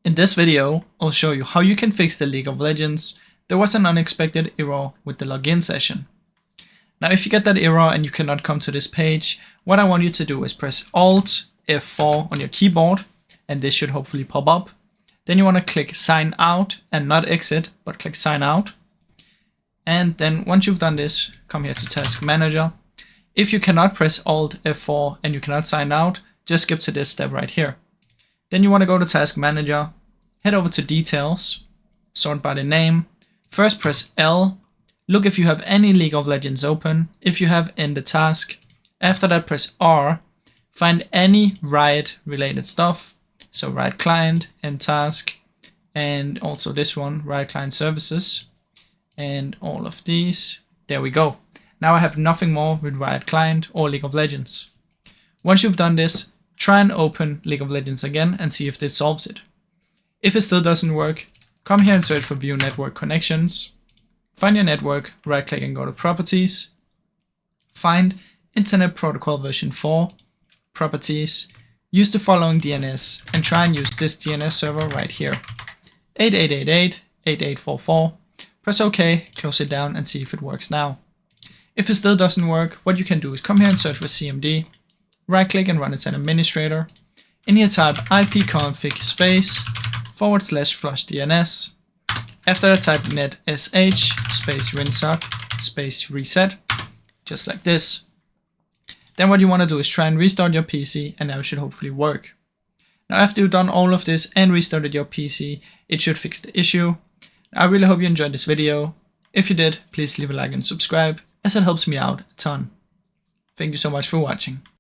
In this video, I'll show you how you can fix the League of Legends. There was an unexpected error with the login session. Now if you get that error and you cannot come to this page, what I want you to do is press Alt F4 on your keyboard, and this should hopefully pop up. Then you want to click sign out and not exit, but click sign out. And then once you've done this, come here to Task Manager. If you cannot press Alt F4 and you cannot sign out, just skip to this step right here. Then you want to go to Task Manager, head over to Details, sort by the name. First press L, look if you have any League of Legends open. If you have, end the task. After that press R, find any Riot related stuff. So Riot Client, end task, and also this one, Riot Client Services, and all of these. There we go. Now I have nothing more with Riot Client or League of Legends. Once you've done this, try and open League of Legends again and see if this solves it. If it still doesn't work, come here and search for View Network Connections. Find your network, right click and go to Properties. Find Internet Protocol version 4, Properties. Use the following DNS and try and use this DNS server right here. 8888-8844. Press OK, close it down and see if it works now. If it still doesn't work, what you can do is come here and search for CMD. Right click and run as an administrator. In here type ipconfig space /flush DNS. After that type netsh space rinsock space reset, just like this. Then what you want to do is try and restart your PC, and now it should hopefully work. Now after you've done all of this and restarted your PC, it should fix the issue. I really hope you enjoyed this video. If you did, please leave a like and subscribe, as it helps me out a ton. Thank you so much for watching.